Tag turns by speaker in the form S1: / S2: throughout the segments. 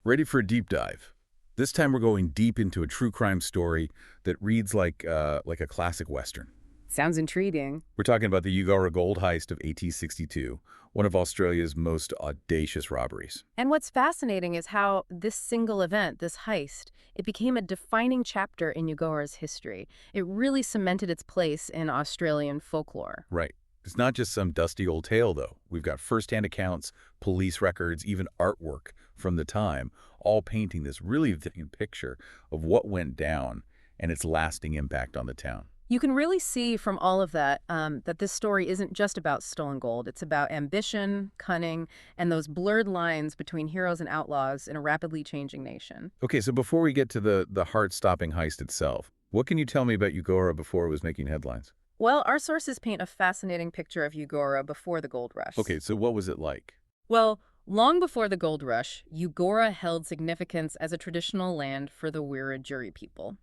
S1: Ready for a deep dive? This time we're going deep into a true crime story that reads like a classic Western.
S2: Sounds intriguing.
S1: We're talking about the Eugowra gold heist of 1862, one of Australia's most audacious robberies.
S2: And what's fascinating is how this single event, this heist, it became a defining chapter in Eugowra's history. It really cemented its place in Australian folklore.
S1: Right. It's not just some dusty old tale, though. We've got first-hand accounts, police records, even artwork from the time, all painting this really vivid picture of what went down and its lasting impact on the town.
S2: You can really see from all of that that this story isn't just about stolen gold. It's about ambition, cunning, and those blurred lines between heroes and outlaws in a rapidly changing nation.
S1: Okay, so before we get to the heart-stopping heist itself, what can you tell me about Eugowra before it was making headlines?
S2: Well, our sources paint a fascinating picture of Eugowra before the gold rush.
S1: Okay, so what was it like?
S2: Well, long before the gold rush, Eugowra held significance as a traditional land for the Wiradjuri people.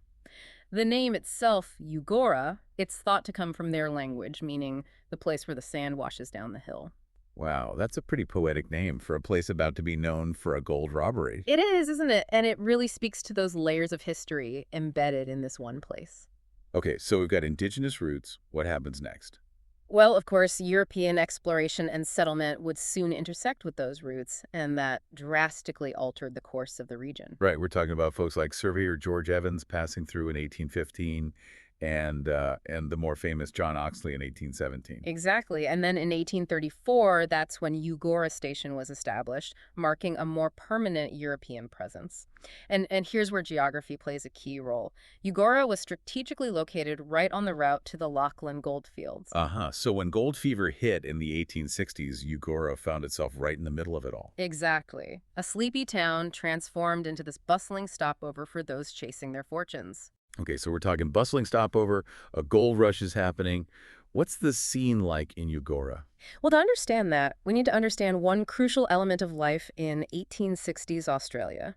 S2: The name itself, Eugowra, it's thought to come from their language, meaning the place where the sand washes down the hill.
S1: Wow, that's a pretty poetic name for a place about to be known for a gold robbery.
S2: It is, isn't it? And it really speaks to those layers of history embedded in this one place.
S1: Okay, so we've got indigenous roots. What happens next?
S2: Well, of course, European exploration and settlement would soon intersect with those roots, and that drastically altered the course of the region.
S1: Right, we're talking about folks like surveyor George Evans passing through in 1815 and the more famous John Oxley in 1817.
S2: Exactly. And then in 1834, that's when Eugowra Station was established, marking a more permanent European presence. And here's where geography plays a key role. Eugowra was strategically located right on the route to the Lachlan goldfields.
S1: Uh-huh. So when gold fever hit in the 1860s, Eugowra found itself right in the middle of it all.
S2: Exactly. A sleepy town transformed into this bustling stopover for those chasing their fortunes.
S1: Okay, so we're talking bustling stopover, a gold rush is happening. What's the scene like in Eugowra?
S2: Well, to understand that, we need to understand one crucial element of life in 1860s Australia: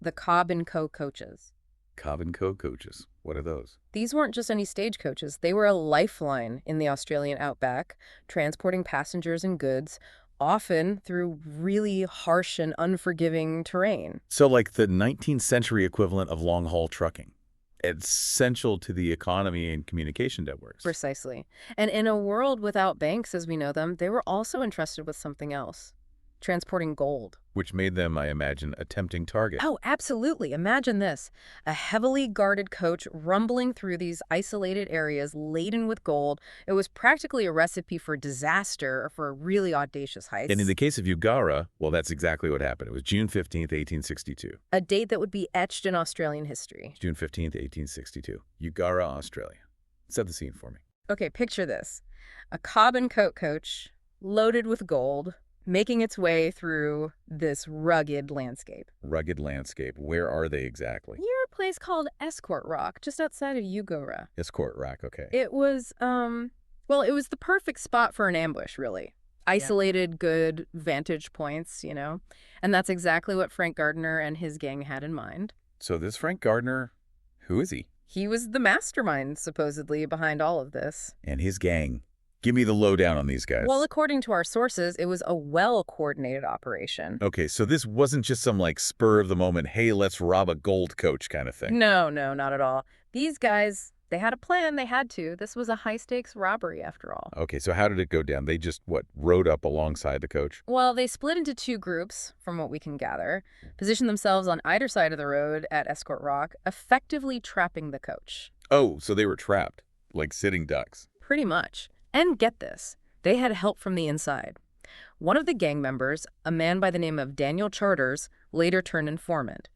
S2: the Cobb Co coaches.
S1: Cobb Co coaches. What are those?
S2: These weren't just any stagecoaches. They were a lifeline in the Australian outback, transporting passengers and goods, often through really harsh and unforgiving terrain.
S1: So like the 19th century equivalent of long-haul trucking. Essential to the economy and communication networks.
S2: Precisely. And in a world without banks as we know them, they were also entrusted with something else: transporting gold.
S1: Which made them, I imagine, a tempting target.
S2: Oh, absolutely. Imagine this: a heavily guarded coach rumbling through these isolated areas laden with gold. It was practically a recipe for disaster or for a really audacious heist.
S1: And in the case of Eugowra, well, that's exactly what happened. It was June 15th, 1862.
S2: A date that would be etched in Australian history.
S1: June 15th, 1862. Eugowra, Australia. Set the scene for me.
S2: Okay, picture this: a Cobb and Coat coach loaded with gold, making its way through this rugged landscape.
S1: Rugged landscape. Where are they exactly?
S2: Near a place called Escort Rock, just outside of Eugowra.
S1: Escort Rock, okay.
S2: It was, well, it was the perfect spot for an ambush, really. Isolated, good vantage points, you know? And that's exactly what Frank Gardiner and his gang had in mind.
S1: So this Frank Gardiner, who is he?
S2: He was the mastermind, supposedly, behind all of this.
S1: And his gang. Give me the lowdown on these guys.
S2: Well, according to our sources, it was a well-coordinated operation.
S1: Okay, so this wasn't just some like spur of the moment, hey, let's rob a gold coach kind of thing.
S2: No, not at all. These guys, they had a plan. They had to. This was a high-stakes robbery, after all.
S1: Okay, so how did it go down? They just, rode up alongside the coach?
S2: Well, they split into two groups, from what we can gather, positioned themselves on either side of the road at Escort Rock, effectively trapping the coach.
S1: Oh, so they were trapped, like sitting ducks.
S2: Pretty much. And get this, they had help from the inside. One of the gang members, a man by the name of Daniel Charters, later turned informant.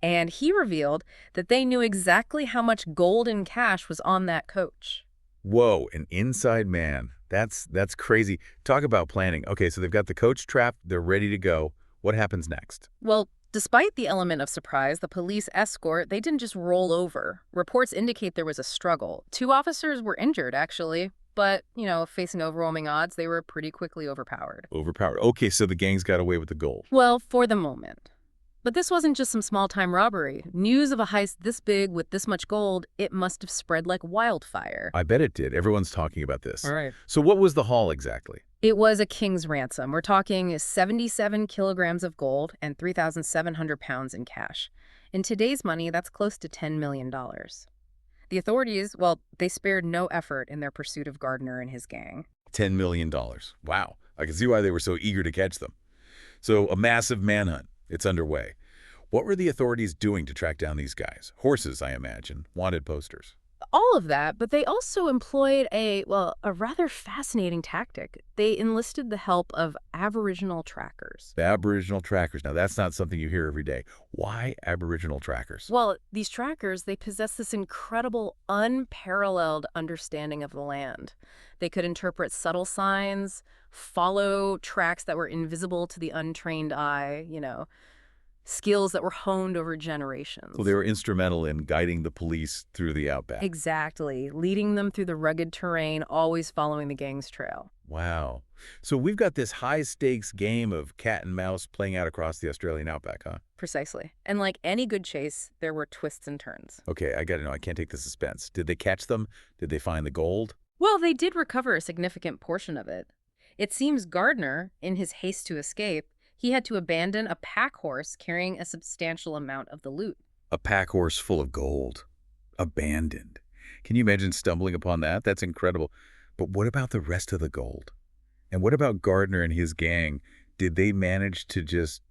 S2: And he revealed that they knew exactly how much gold and cash was on that coach.
S1: Whoa, an inside man. That's crazy. Talk about planning. Okay, so they've got the coach trapped. They're ready to go. What happens next?
S2: Well, despite the element of surprise, the police escort, they didn't just roll over. Reports indicate there was a struggle. 2 officers were injured, actually. But, you know, facing overwhelming odds, they were pretty quickly overpowered.
S1: Overpowered. Okay, so the gang's got away with the gold.
S2: Well, for the moment. But this wasn't just some small-time robbery. News of a heist this big with this much gold, it must have spread like wildfire.
S1: I bet it did. Everyone's talking about this.
S2: All right.
S1: So what was the haul exactly?
S2: It was a king's ransom. We're talking 77 kilograms of gold and 3,700 pounds in cash. In today's money, that's close to $10 million. The authorities, well, they spared no effort in their pursuit of Gardiner and his gang.
S1: $10 million. Wow. I can see why they were so eager to catch them. So a massive manhunt. It's underway. What were the authorities doing to track down these guys? Horses, I imagine. Wanted posters.
S2: All of that, but they also employed a rather fascinating tactic. They enlisted the help of Aboriginal trackers.
S1: The Aboriginal trackers. Now, that's not something you hear every day. Why Aboriginal trackers?
S2: Well, these trackers, they possess this incredible, unparalleled understanding of the land. They could interpret subtle signs, follow tracks that were invisible to the untrained eye, skills that were honed over generations.
S1: So they were instrumental in guiding the police through the outback.
S2: Exactly, leading them through the rugged terrain, always following the gang's trail.
S1: Wow. So we've got this high-stakes game of cat and mouse playing out across the Australian outback, huh?
S2: Precisely. And like any good chase, there were twists and turns.
S1: Okay, I gotta know. I can't take the suspense. Did they catch them? Did they find the gold?
S2: Well, they did recover a significant portion of it. It seems Gardiner, in his haste to escape, he had to abandon a pack horse carrying a substantial amount of the loot.
S1: A pack horse full of gold. Abandoned. Can you imagine stumbling upon that? That's incredible. But what about the rest of the gold? And what about Gardiner and his gang? Did they manage to just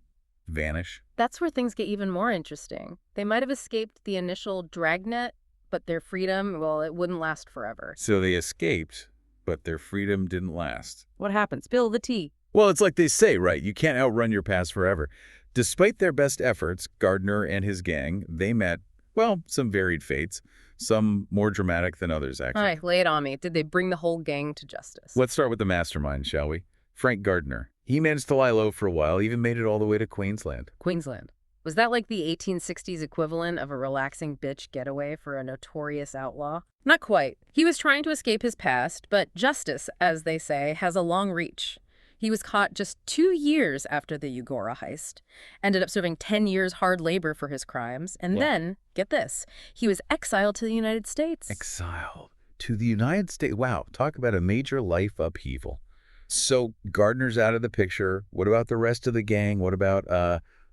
S1: vanish?
S2: That's where things get even more interesting. They might have escaped the initial dragnet, but their freedom, well, it wouldn't last forever.
S1: So they escaped, but their freedom didn't last.
S2: What happened? Spill the tea.
S1: Well, it's like they say, right? You can't outrun your past forever. Despite their best efforts, Gardiner and his gang, they met, well, some varied fates. Some more dramatic than others, actually.
S2: All right, lay it on me. Did they bring the whole gang to justice?
S1: Let's start with the mastermind, shall we? Frank Gardiner. He managed to lie low for a while, even made it all the way to Queensland.
S2: Queensland. Was that like the 1860s equivalent of a relaxing bitch getaway for a notorious outlaw? Not quite. He was trying to escape his past, but justice, as they say, has a long reach. He was caught just 2 years after the Eugowra heist, ended up serving 10 years hard labor for his crimes, and then, get this, he was exiled to the United States.
S1: Exiled to the United States. Wow, talk about a major life upheaval. So Gardiner's out of the picture. What about the rest of the gang? What about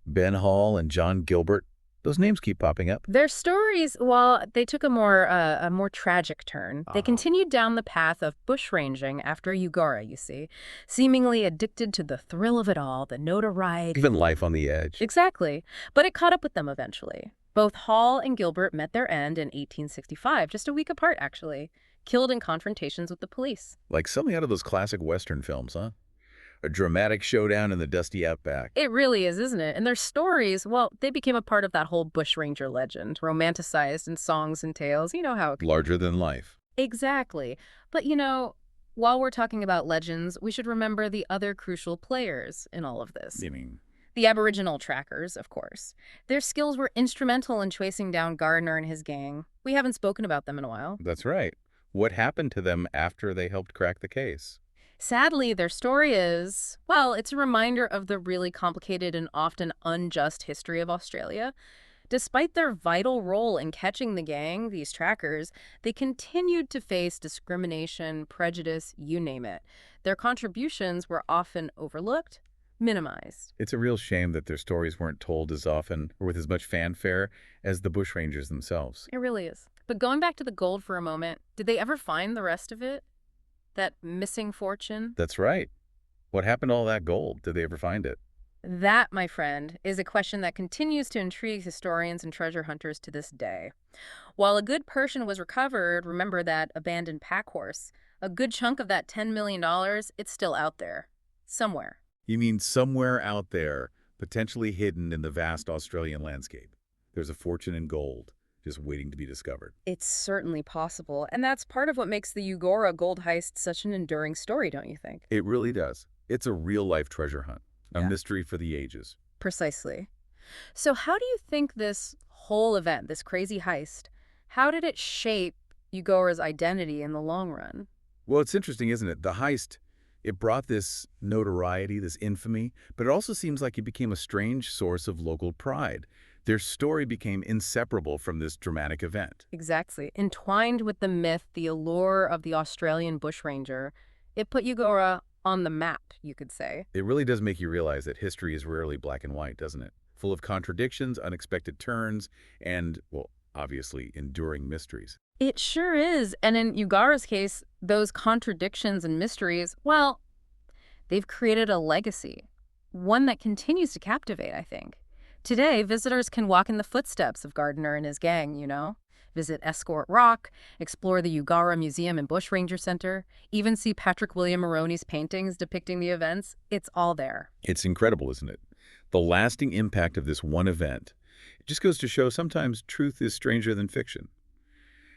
S1: Ben Hall and John Gilbert? Those names keep popping up.
S2: Their stories, well, they took a more tragic turn. They continued down the path of bushranging after Eugowra, you see, seemingly addicted to the thrill of it all, the notoriety.
S1: Even life on the edge.
S2: Exactly. But it caught up with them eventually. Both Hall and Gilbert met their end in 1865, just a week apart, actually, killed in confrontations with the police.
S1: Like something out of those classic Western films, huh? A dramatic showdown in the dusty outback.
S2: It really is, isn't it? And their stories, well, they became a part of that whole bushranger legend, romanticized in songs and tales. You know how it...
S1: Larger than life.
S2: Exactly. But, while we're talking about legends, we should remember the other crucial players in all of this.
S1: You mean?
S2: The Aboriginal trackers, of course. Their skills were instrumental in chasing down Gardiner and his gang. We haven't spoken about them in a while.
S1: That's right. What happened to them after they helped crack the case?
S2: Sadly, their story is, well, it's a reminder of the really complicated and often unjust history of Australia. Despite their vital role in catching the gang, these trackers, they continued to face discrimination, prejudice, you name it. Their contributions were often overlooked, minimized.
S1: It's a real shame that their stories weren't told as often or with as much fanfare as the bushrangers themselves.
S2: It really is. But going back to the gold for a moment, did they ever find the rest of it? That missing fortune?
S1: That's right. What happened to all that gold? Did they ever find it?
S2: That, my friend, is a question that continues to intrigue historians and treasure hunters to this day. While a good portion was recovered, remember that abandoned pack horse, a good chunk of that $10 million, it's still out there. Somewhere.
S1: You mean somewhere out there, potentially hidden in the vast Australian landscape. There's a fortune in gold, just waiting to be discovered.
S2: It's certainly possible, and that's part of what makes the Eugowra gold heist such an enduring story, don't you think?
S1: It really does. It's a real-life treasure hunt, a mystery for the ages.
S2: Precisely. So how do you think this whole event, this crazy heist, how did it shape Eugowra's identity in the long run?
S1: Well, it's interesting, isn't it? The heist, It brought this notoriety, this infamy, but it also seems like it became a strange source of local pride. Their story became inseparable from this dramatic event.
S2: Exactly. Entwined with the myth, the allure of the Australian bushranger, it put Eugowra on the map, you could say.
S1: It really does make you realize that history is rarely black and white, doesn't it? Full of contradictions, unexpected turns, and, well, obviously, enduring mysteries.
S2: It sure is. And in Eugowra's case, those contradictions and mysteries, well, they've created a legacy, one that continues to captivate, I think. Today, visitors can walk in the footsteps of Gardiner and his gang, visit Escort Rock, explore the Eugowra Museum and Bushranger Center, even see Patrick William Moroney's paintings depicting the events. It's all there.
S1: It's incredible, isn't it? The lasting impact of this one event. It just goes to show sometimes truth is stranger than fiction.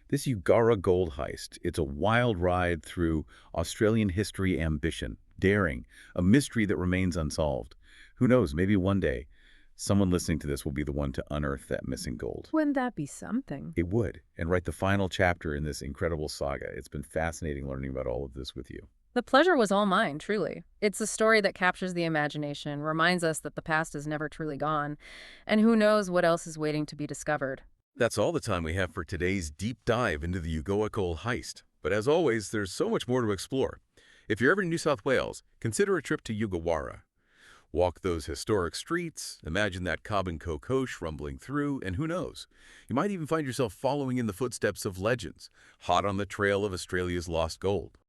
S1: This Eugowra gold heist, it's a wild ride through Australian history, ambition, daring, a mystery that remains unsolved. Who knows, maybe one day, someone listening to this will be the one to unearth that missing gold.
S2: Wouldn't that be something?
S1: It would, and write the final chapter in this incredible saga. It's been fascinating learning about all of this with you.
S2: The pleasure was all mine, truly. It's a story that captures the imagination, reminds us that the past is never truly gone, and who knows what else is waiting to be discovered.
S3: That's all the time we have for today's deep dive into the Eugowra coal heist. But as always, there's so much more to explore. If you're ever in New South Wales, consider a trip to Eugowra. Walk those historic streets, imagine that Cobb Co coach rumbling through, and who knows, you might even find yourself following in the footsteps of legends, hot on the trail of Australia's lost gold.